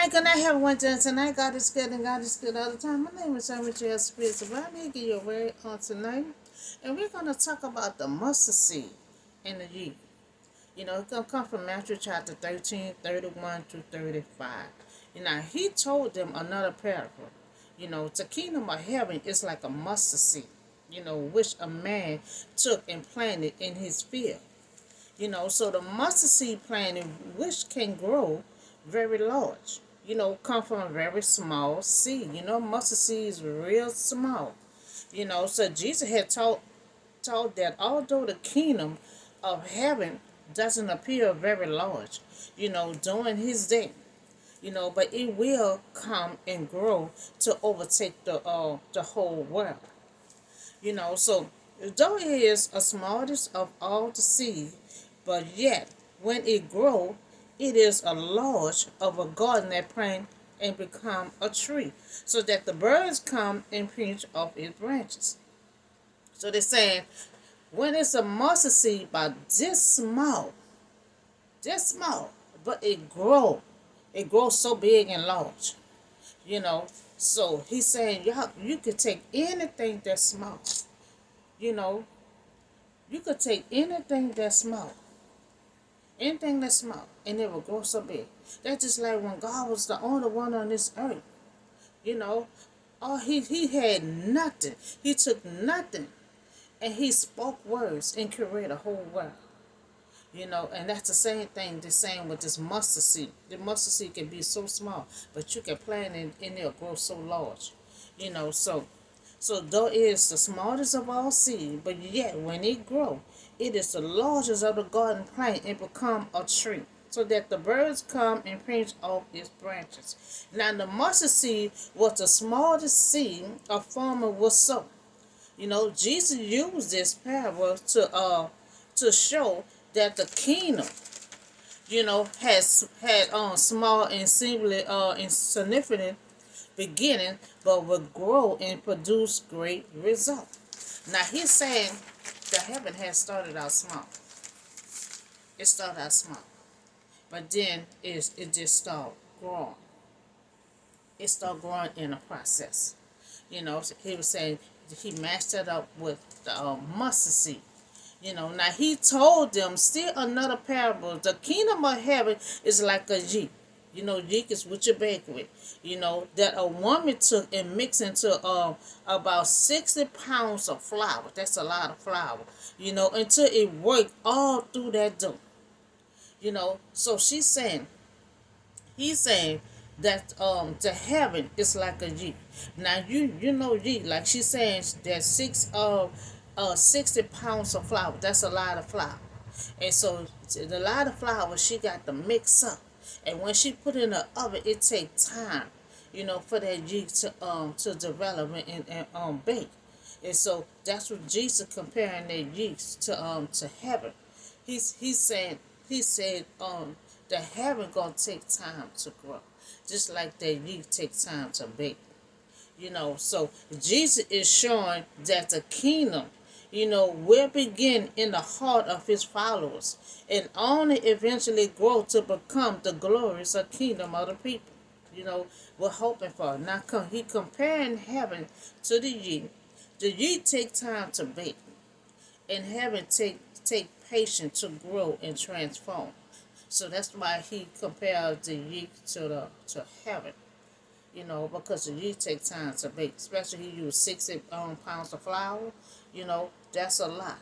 Good night, everyone. Tonight, God is good and God is good all the time. My name is Sandra J. Spears. I'm here to give you a word on tonight. And we're going to talk about the mustard seed and the yeast. It's going to come from Matthew chapter 13, 31 to 35. He told them another parable. The kingdom of heaven is like a mustard seed, which a man took and planted in his field. So the mustard seed planted, which can grow very large, come from a very small seed. Mustard seed is real small. So Jesus had taught that although the kingdom of heaven doesn't appear very large, during his day, but it will come and grow to overtake the whole world. So though it is a smallest of all the seed, but yet when it grow, it is a large of a garden that plant and become a tree, so that the birds come and pinch off its branches. So they're saying when it's a mustard seed about this small, but it grows so big and large. You know, so he's saying y'all, you could take anything that's small. You know, you could take anything that's small, and it will grow so big. That's just like when God was the only one on this earth. You know, he had nothing. He took nothing, and he spoke words and created a whole world. And that's the same thing the same with this mustard seed. The mustard seed can be so small, but you can plant it and it'll grow so large. So though it is the smallest of all seed, but yet when it grow, it is the largest of the garden plant and become a tree, so that the birds come and pinch off its branches. Now the mustard seed was the smallest seed a farmer would sow. Jesus used this parable to show that the kingdom, has had small and seemingly insignificant beginning, but will grow and produce great results. Now he's saying the heaven has started out small. It started out small, but then it just started growing. It started growing in a process. So he was saying he matched it up with the mustard seed. Now he told them still another parable. The kingdom of heaven is like a yeast. Yeast is what you bake with. That a woman took and mixed into about 60 pounds of flour. That's a lot of flour. Until it worked all through that dough. So he's saying that the heaven is like a yeast. Now you know yeast, like she's saying that 60 pounds of flour. That's a lot of flour. And so the lot of flour she got to mix up. And when she put it in the oven, it takes time, for that yeast to develop and bake. And so that's what Jesus comparing that yeast to heaven. He said the heaven gonna take time to grow, just like that yeast takes time to bake. So Jesus is showing that the kingdom, will begin in the heart of his followers and only eventually grow to become the glorious kingdom of the people. We're hoping for. Now he comparing heaven to the yeast. The yeast take time to bake, and heaven take patience to grow and transform. So that's why he compared the yeast to heaven. Because the yeast takes time to bake. Especially he used 60 pounds of flour. That's a lot.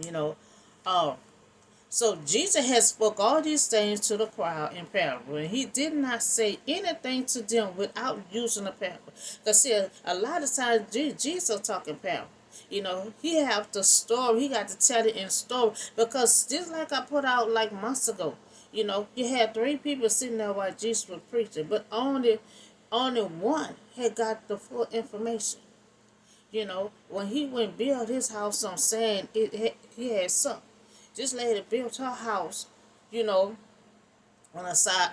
You know, uh, so Jesus had spoke all these things to the crowd in parable, and he did not say anything to them without using a parable. Because see, a lot of times Jesus talking parable. He have the story. He got to tell it in story, because just like I put out like months ago, you had three people sitting there while Jesus was preaching, but only one had got the full information. When he went build his house on sand, he had sunk. This lady built her house, you know, on the side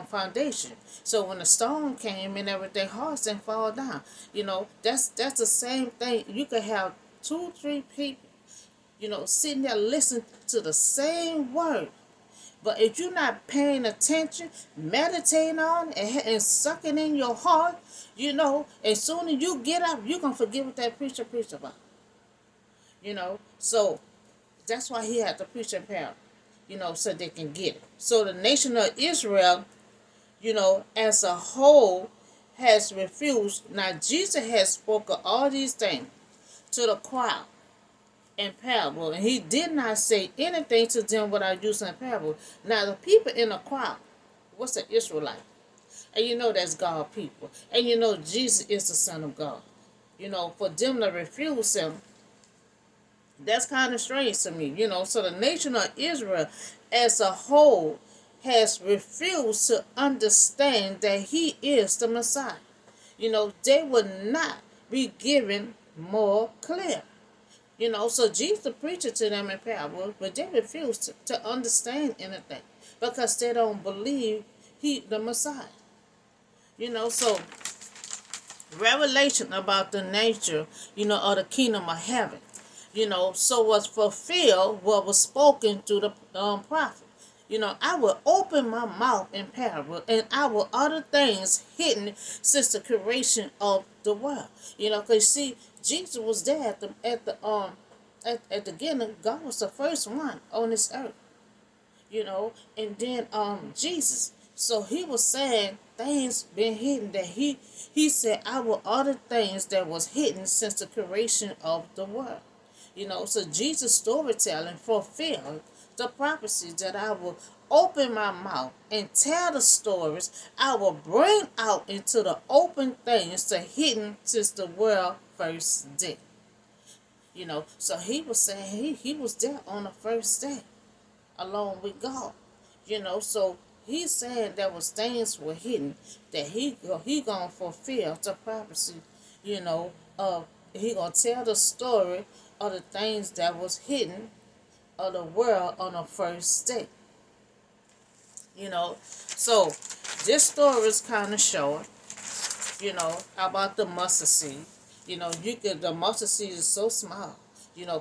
foundation. So when the storm came and everything, hard didn't fall down. That's the same thing. You could have 2, 3 people, sitting there listening to the same word, But if you're not paying attention, meditating on and sucking in your heart, as soon as you get up, you're going to forget what that preacher preached about. So that's why he had to preach in parable, so they can get it. So the nation of Israel, as a whole, has refused. Now, Jesus has spoken all these things to the crowd in parable, and he did not say anything to them without using parable. Now, the people in the crowd, what's the Israelite? And that's God people. And Jesus is the Son of God. For them to refuse him, that's kind of strange to me. So the nation of Israel as a whole has refused to understand that he is the Messiah. They would not be given more clear. So Jesus preached to them in parables, but they refused to understand anything because they don't believe he the Messiah. So revelation about the nature, of the kingdom of heaven. So was fulfilled what was spoken through the prophet. I will open my mouth in parable, and I will utter things hidden since the creation of the world. Because see, Jesus was there at the beginning. God was the first one on this earth. And then Jesus. So he was saying things been hidden that he said, I will utter things that was hidden since the creation of the world. So Jesus' storytelling fulfilled the prophecy that I will open my mouth and tell the stories. I will bring out into the open things the hidden since the world first did. So he was saying he was there on the first day along with God. So he's saying there was things were hidden that he gonna fulfill the prophecy, of he gonna tell the story of the things that was hidden of the world on the first day. So this story is kind of short, about the mustard seed. The mustard seed is so small,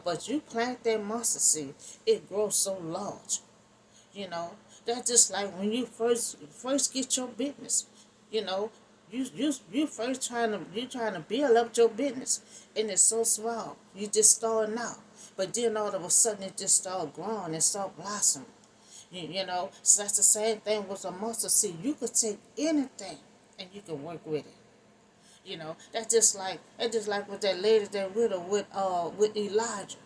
but you plant that mustard seed, it grows so large. That's just like when you first get your business. You know, you first trying to build up your business, and it's so small. You just starting out, but then all of a sudden it just start growing and start blossoming. So that's the same thing with a mustard seed. You could take anything and you can work with it. That's just like with that lady that widow with Elijah.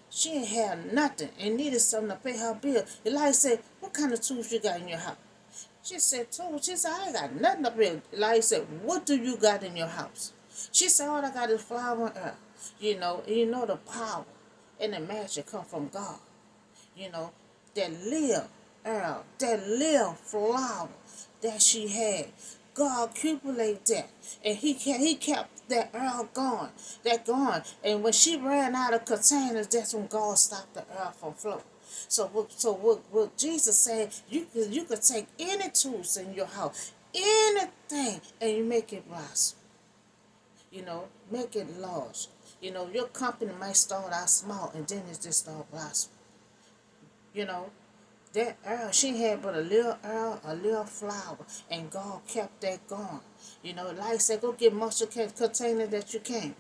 She ain't had nothing and needed something to pay her bill. Elijah said, "What kind of tools you got in your house?" She said, "Tools." She said, "I ain't got nothing to pay." Elijah said, "What do you got in your house?" She said, "All I got is flour and oil." And the power and the magic come from God. That little oil, that little flour that she had. God accumulated that, and he kept that oil going. And when she ran out of containers, that's when God stopped the oil from flowing. So what Jesus said, you could take any tools in your house, anything, and you make it blossom. Make it large. Your company might start out small, and then it just start blossoming. You know, that earl, she had but a little earl, a little flour, and God kept that going. Like I said, go get most container that you can.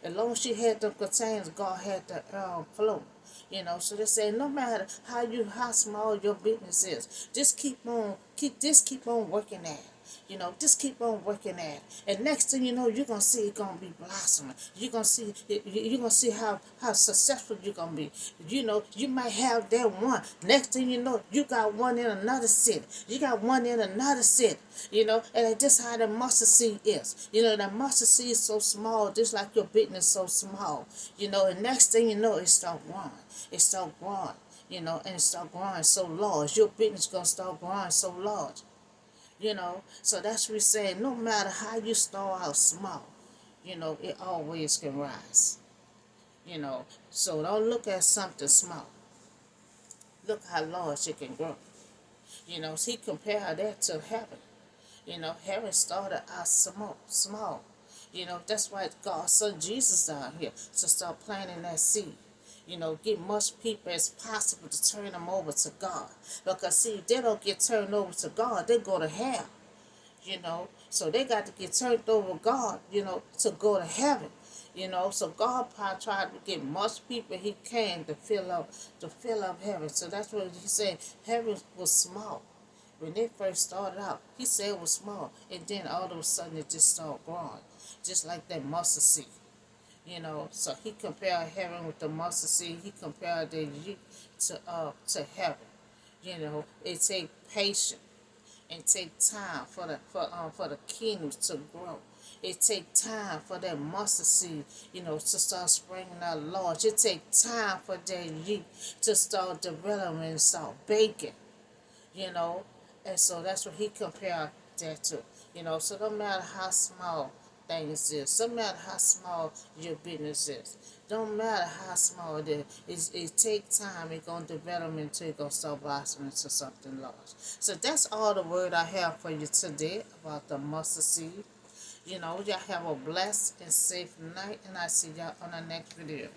As long as she had the containers, God had the earl flow. So they say no matter how small your business is, just keep on working at it. Just keep on working at it. And next thing you know, you're gonna see it gonna be blossoming. You're gonna see how successful you're gonna be. You might have that one. Next thing you know, you got one in another city. You got one in another city. And that's how the mustard seed is. That mustard seed is so small, just like your business so small. And next thing you know, it start growing. It start growing. And it start growing so large. Your business gonna start growing so large. So that's what we're saying. No matter how you start out small, it always can rise. So don't look at something small. Look how large it can grow. So he compared that to heaven. Heaven started out small. That's why God sent Jesus down here to start planting that seed. get much people as possible to turn them over to God. Because see, if they don't get turned over to God, they go to hell. So they got to get turned over to God, to go to heaven. So God probably tried to get much people he can to fill up heaven. So that's what he said. Heaven was small. When they first started out, he said it was small. And then all of a sudden it just started growing. Just like that mustard seed. So he compared heaven with the mustard seed. He compared the youth to heaven. It take patience and take time for the kingdom to grow. It take time for that mustard seed, to start springing out large. It take time for that youth to start developing and start baking, you know. And so that's what he compared that to. So no matter how small things is, no matter how small your business is, don't matter how small it is, it takes time. It's going to develop until it going to start blossoming to something large. So that's all the word I have for you today about the mustard seed. Y'all have a blessed and safe night, and I see y'all on the next video.